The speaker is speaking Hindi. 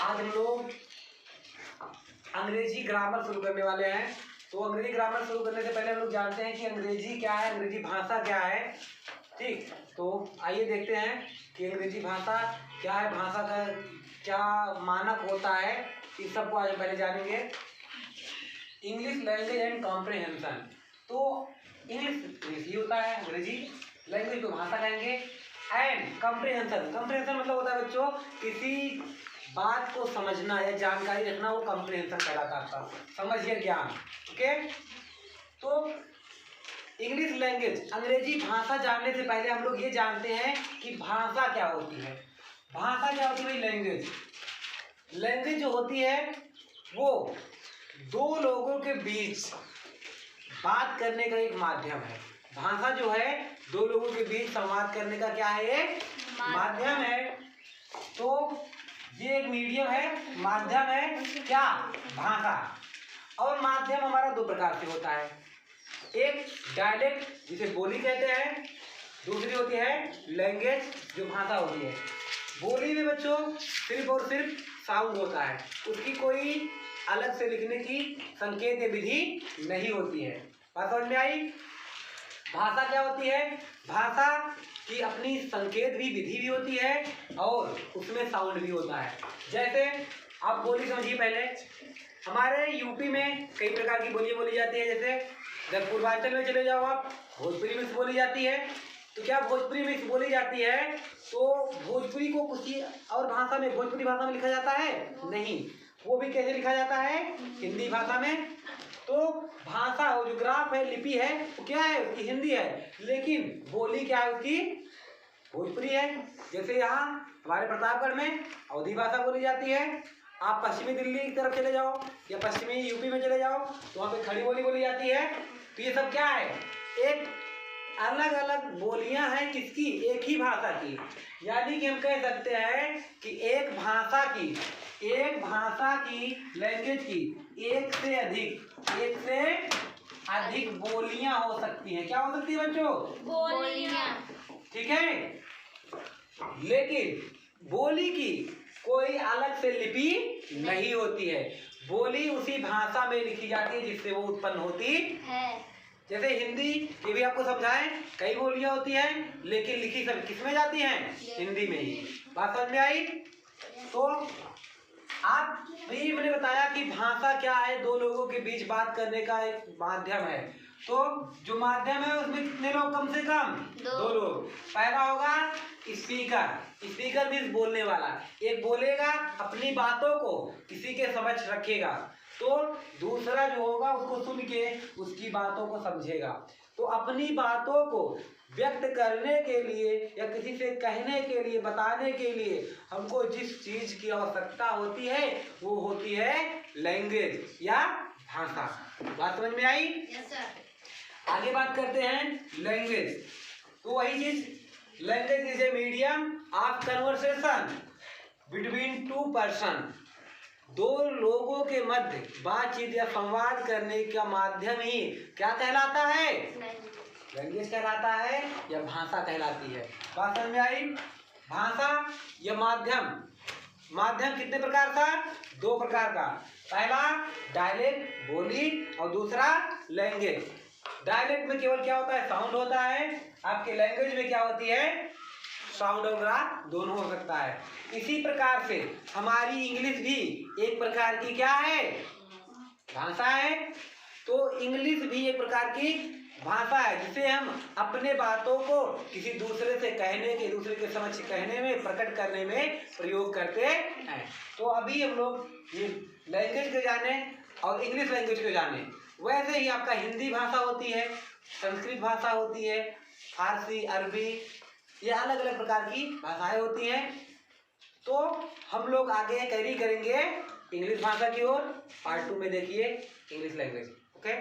आज हम लोग अंग्रेजी ग्रामर शुरू करने वाले हैं। तो अंग्रेजी ग्रामर शुरू करने से पहले हम लोग जानते हैं कि अंग्रेजी क्या है, अंग्रेजी भाषा क्या है। ठीक, तो आइए देखते हैं कि अंग्रेजी भाषा क्या है, भाषा का क्या मानक होता है, इस सबको आज पहले जानेंगे। English language and comprehension. तो इंग्लिश ही होता है, अंग्रेजी लैंग्वेज को भाषा कहेंगे। एंड कॉम्प्रिहेंशन, कॉम्प्रिहेंशन मतलब होता है बच्चों किसी बात को समझना या जानकारी रखना, वो कॉम्प्रिहेंशन कहलाता है, समझ या ज्ञान। ओके, तो इंग्लिश लैंग्वेज अंग्रेजी भाषा जानने से पहले हम लोग ये जानते हैं कि भाषा क्या होती है। भाषा क्या होती है? लैंग्वेज, लैंग्वेज जो होती है वो दो लोगों के बीच बात करने का एक माध्यम है। भाषा जो है दो लोगों के बीच संवाद करने का क्या है? एक माध्यम है। तो ये एक मीडियम है, माध्यम है क्या? भाषा। और माध्यम हमारा दो प्रकार से होता है, एक डायलेक्ट जिसे बोली कहते हैं, दूसरी होती है लैंग्वेज जो भाषा होती है। बोली में बच्चों सिर्फ और सिर्फ साउंड होता है, उसकी कोई अलग से लिखने की संकेत या विधि नहीं होती है। बात समझ में आई? भाषा क्या होती है? भाषा की अपनी संकेत भी, विधि भी होती है और उसमें साउंड भी होता है। जैसे आप बोली समझिए, पहले हमारे यूपी में कई प्रकार की बोलियां बोली जाती है। जैसे अगर पूर्वांचल में चले जाओ आप, भोजपुरी मिक्स बोली जाती है। तो क्या भोजपुरी मिक्स बोली जाती है तो भोजपुरी को किसी और भाषा में, भोजपुरी भाषा में लिखा जाता है? नहीं, वो भी कैसे लिखा जाता है? हिंदी भाषा में। तो भाषा और जो ग्राफ है, लिपि है, वो क्या है? उसकी हिंदी है, लेकिन बोली क्या है उसकी? भोजपुरी है। जैसे यहाँ हमारे प्रतापगढ़ में अवधी भाषा बोली जाती है। आप पश्चिमी दिल्ली की तरफ चले जाओ या पश्चिमी यूपी में चले जाओ तो वहाँ पे खड़ी बोली बोली जाती है। तो ये सब क्या है? एक अलग अलग बोलियां हैं किसकी? एक ही भाषा की। यानी कि हम कह सकते हैं कि एक भाषा की लैंग्वेज की एक से अधिक बोलियां हो सकती हैं। क्या हो सकती है बच्चों? बोलियां। ठीक है, लेकिन बोली की कोई अलग से लिपि नहीं होती है। बोली उसी भाषा में लिखी जाती है जिससे वो उत्पन्न होती है। जैसे हिंदी की भी आपको समझाएं, कई बोलियां होती हैं लेकिन लिखी सब किस में जाती हैं? हिंदी में ही। बात समझ में आई? तो आप भी मैंने बताया कि भाषा क्या है? दो लोगों के बीच बात करने का एक माध्यम है। तो जो माध्यम है उसमें कितने लोग? कम से कम दो लोग। पहला होगा स्पीकर, स्पीकर मीन्स बोलने वाला। एक बोलेगा, अपनी बातों को किसी के समक्ष रखेगा, तो दूसरा जो होगा उसको सुन के उसकी बातों को समझेगा। तो अपनी बातों को व्यक्त करने के लिए या किसी से कहने के लिए, बताने के लिए हमको जिस चीज की आवश्यकता होती है वो होती है लैंग्वेज या भाषा। बात समझ में आई? Yes sir. आगे बात करते हैं लैंग्वेज। तो वही चीज, language is a medium of conversation between two person. दो लोगों के मध्य बातचीत या संवाद करने का माध्यम ही क्या कहलाता है? लैंग्वेज कहलाता है या भाषा कहलाती है। बात समझ में आई? भाषा या माध्यम, माध्यम कितने प्रकार का? दो प्रकार का। पहला डायलेक्ट बोली और दूसरा लैंग्वेज। डायलेक्ट में केवल क्या होता है? साउंड होता है। आपके लैंग्वेज में क्या होती है? साउंड और ग्राफ दोनों हो सकता है। इसी प्रकार से हमारी इंग्लिश भी एक प्रकार की क्या है? भाषा है। तो इंग्लिश भी एक प्रकार की भाषा है जिसे हम अपने बातों को किसी दूसरे से कहने के, दूसरे के समक्ष कहने में, प्रकट करने में प्रयोग करते हैं। तो अभी हम लोग ये लैंग्वेज को जाने और इंग्लिश लैंग्वेज को जाने। वैसे ही आपका हिंदी भाषा होती है, संस्कृत भाषा होती है, फारसी, अरबी, ये अलग अलग प्रकार की भाषाएं होती हैं। तो हम लोग आगे कैरी करेंगे इंग्लिश भाषा की ओर। पार्ट 2 में देखिए इंग्लिश लैंग्वेज। ओके।